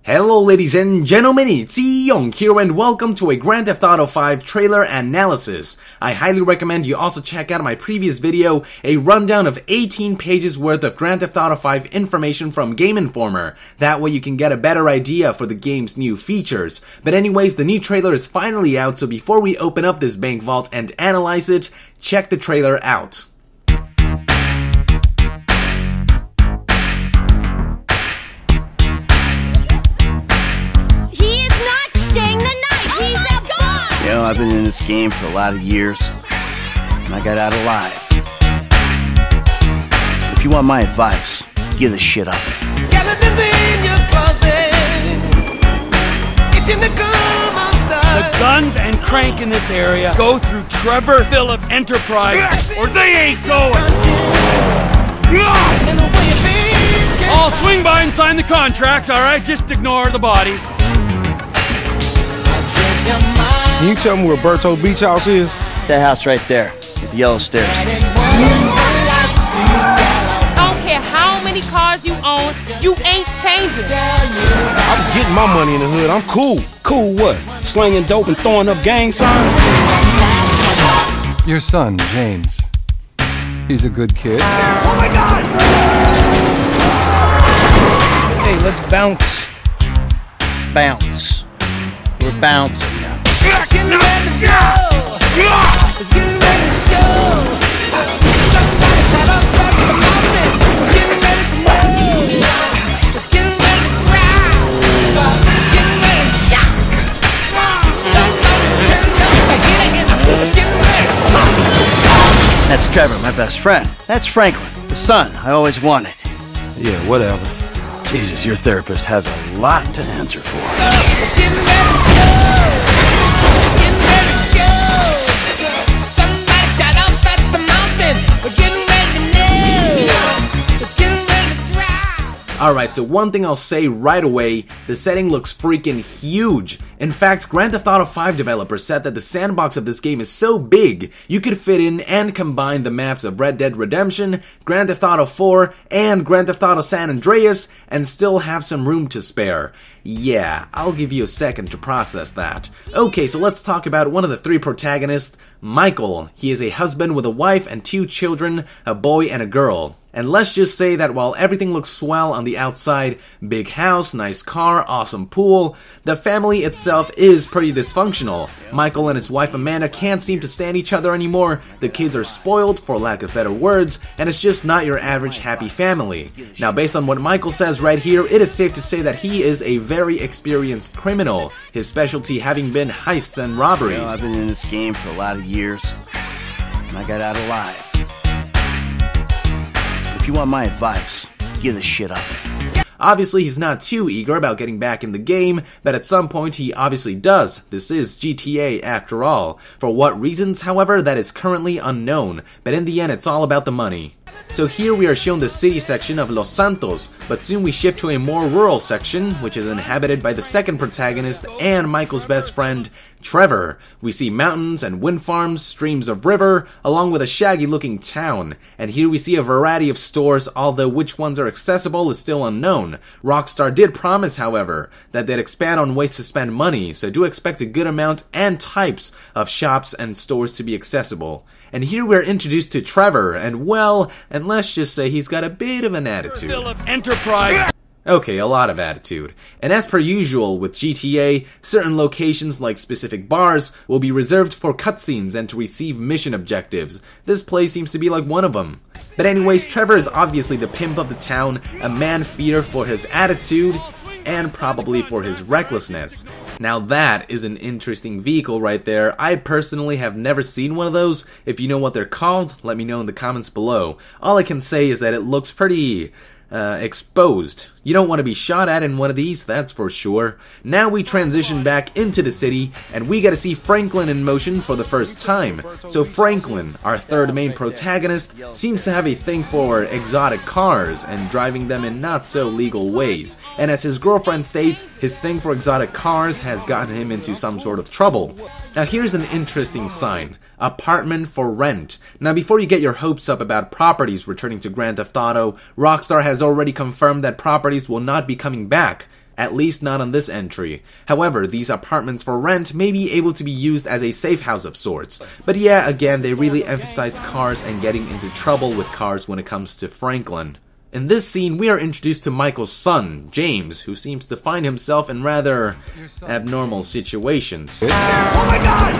Hello ladies and gentlemen, it's Young here and welcome to a Grand Theft Auto 5 trailer analysis. I highly recommend you also check out my previous video, a rundown of 18 pages worth of Grand Theft Auto 5 information from Game Informer. That way you can get a better idea for the game's new features. But anyways, the new trailer is finally out, so before we open up this bank vault and analyze it, check the trailer out. You know, I've been in this game for a lot of years, and I got out alive. If you want my advice, give this shit up. Skeletons in your closet, itching to come outside. The guns and crank in this area go through Trevor Phillips Enterprise, or they ain't going. I'll swing by and sign the contracts, alright? Just ignore the bodies. Can you tell me where Berto Beach House is? That house right there, with the yellow stairs. I don't care how many cars you own, you ain't changing. I'm getting my money in the hood. I'm cool. Cool what? Slinging dope and throwing up gang signs? Your son, James. He's a good kid. Oh my God! Hey, let's bounce. Bounce. We're bouncing now. It's getting ready to blow. It's getting ready to show. Somebody shut up at the mountain. Getting ready to know. It's getting ready to cry. It's getting ready to shock. Somebody turn up again. It's getting ready to pop. That's Trevor, my best friend. That's Franklin, the son I always wanted. Yeah, whatever. Jesus, your therapist has a lot to answer for. It's getting ready to blow. It's getting ready to show. Somebody shout up at the mountain. We're getting ready to know. It's getting ready to dry. Alright, so one thing I'll say right away, the setting looks freaking huge. In fact, Grand Theft Auto 5 developers said that the sandbox of this game is so big, you could fit in and combine the maps of Red Dead Redemption, Grand Theft Auto 4, and Grand Theft Auto San Andreas, and still have some room to spare. Yeah, I'll give you a second to process that. Okay, so let's talk about one of the three protagonists, Michael. He is a husband with a wife and two children, a boy and a girl. And let's just say that while everything looks swell on the outside, big house, nice car, awesome pool, the family itself is pretty dysfunctional. Michael and his wife Amanda can't seem to stand each other anymore, the kids are spoiled, for lack of better words, and it's just not your average happy family. Now based on what Michael says right here, it is safe to say that he is a very experienced criminal, his specialty having been heists and robberies. You know, I've been in this game for a lot of years, and I got out alive. If you want my advice, give this shit up. Obviously, he's not too eager about getting back in the game, but at some point he obviously does. This is GTA after all. For what reasons, however, that is currently unknown, but in the end it's all about the money. So here we are shown the city section of Los Santos, but soon we shift to a more rural section, which is inhabited by the second protagonist and Michael's best friend, Trevor. We see mountains and wind farms, streams of river, along with a shaggy looking town. And here we see a variety of stores, although which ones are accessible is still unknown. Rockstar did promise, however, that they'd expand on ways to spend money, so do expect a good amount and types of shops and stores to be accessible. And here we're introduced to Trevor, and well, and let's just say he's got a bit of an attitude. Phillips Enterprise. Okay, a lot of attitude. And as per usual with GTA, certain locations like specific bars will be reserved for cutscenes and to receive mission objectives. This place seems to be like one of them. But anyways, Trevor is obviously the pimp of the town, a man-feeder for his attitude, and probably for his recklessness. Now that is an interesting vehicle right there. I personally have never seen one of those. If you know what they're called, let me know in the comments below. All I can say is that it looks pretty exposed. You don't want to be shot at in one of these, that's for sure. Now we transition back into the city, and we get to see Franklin in motion for the first time. So Franklin, our third main protagonist, seems to have a thing for exotic cars and driving them in not so legal ways. And as his girlfriend states, his thing for exotic cars has gotten him into some sort of trouble. Now here's an interesting sign. Apartment for rent. Now before you get your hopes up about properties returning to Grand Theft Auto, Rockstar has already confirmed that properties will not be coming back. at least not on this entry. However, these apartments for rent may be able to be used as a safe house of sorts. But yeah, again, they really emphasize cars and getting into trouble with cars when it comes to Franklin. In this scene, we are introduced to Michael's son, James, who seems to find himself in rather abnormal situations. Oh my God!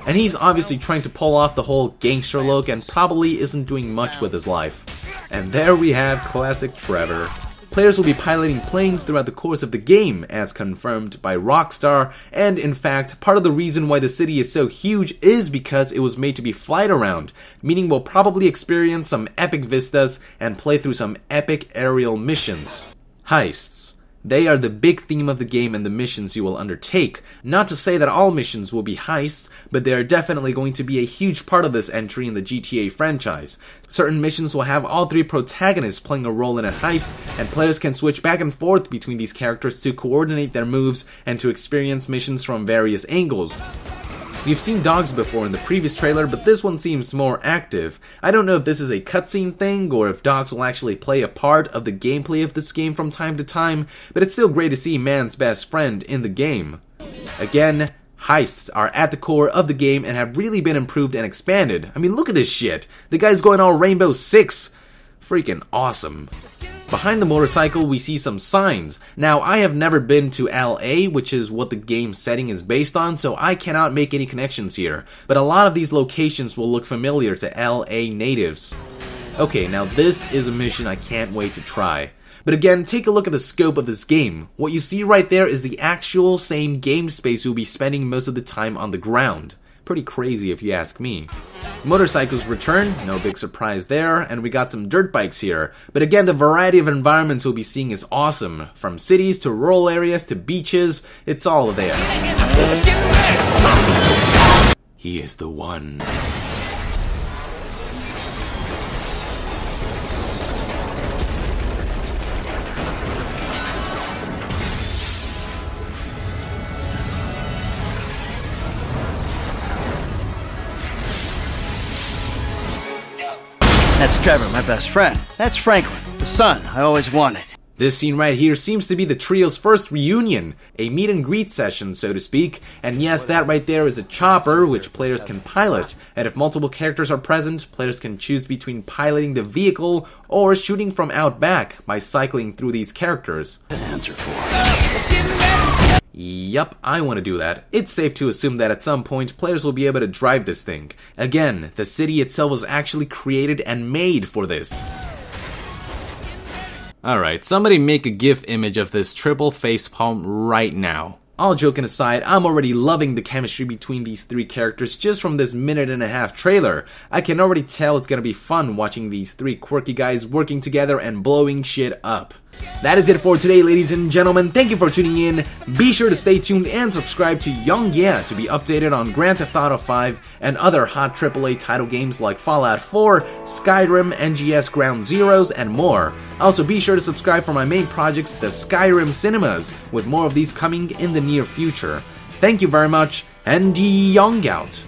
And he's obviously trying to pull off the whole gangster look and probably isn't doing much with his life. And there we have classic Trevor. Players will be piloting planes throughout the course of the game, as confirmed by Rockstar, and in fact, part of the reason why the city is so huge is because it was made to be flight around, meaning we'll probably experience some epic vistas and play through some epic aerial missions. Heists. They are the big theme of the game and the missions you will undertake. Not to say that all missions will be heists, but they are definitely going to be a huge part of this entry in the GTA franchise. Certain missions will have all three protagonists playing a role in a heist, and players can switch back and forth between these characters to coordinate their moves and to experience missions from various angles. We've seen dogs before in the previous trailer, but this one seems more active. I don't know if this is a cutscene thing or if dogs will actually play a part of the gameplay of this game from time to time, but it's still great to see man's best friend in the game. Again, heists are at the core of the game and have really been improved and expanded. I mean, look at this shit. The guy's going all Rainbow Six. Freaking awesome. Behind the motorcycle, we see some signs. Now, I have never been to LA, which is what the game's setting is based on, so I cannot make any connections here. But a lot of these locations will look familiar to LA natives. Okay, now this is a mission I can't wait to try. But again, take a look at the scope of this game. What you see right there is the actual same game space you'll be spending most of the time on the ground. Pretty crazy if you ask me. Motorcycles return, no big surprise there, and we got some dirt bikes here. But again, the variety of environments we'll be seeing is awesome. From cities to rural areas to beaches, it's all there. He is the one. That's Trevor, my best friend. That's Franklin, the son I always wanted. This scene right here seems to be the trio's first reunion, a meet and greet session, so to speak, and yes, that right there is a chopper, which players can pilot, and if multiple characters are present, players can choose between piloting the vehicle or shooting from out back by cycling through these characters. Answer for. Yup, I want to do that. It's safe to assume that at some point, players will be able to drive this thing. Again, the city itself was actually created and made for this. Alright, somebody make a GIF image of this triple facepalm right now. All joking aside, I'm already loving the chemistry between these three characters just from this minute-and-a-half trailer. I can already tell it's gonna be fun watching these three quirky guys working together and blowing shit up. That is it for today, ladies and gentlemen. Thank you for tuning in. Be sure to stay tuned and subscribe to Young Yeah to be updated on Grand Theft Auto 5 and other hot AAA title games like Fallout 4, Skyrim, NGS Ground Zeroes, and more. Also, be sure to subscribe for my main projects, the Skyrim Cinemas, with more of these coming in the near future. Thank you very much, and Young out.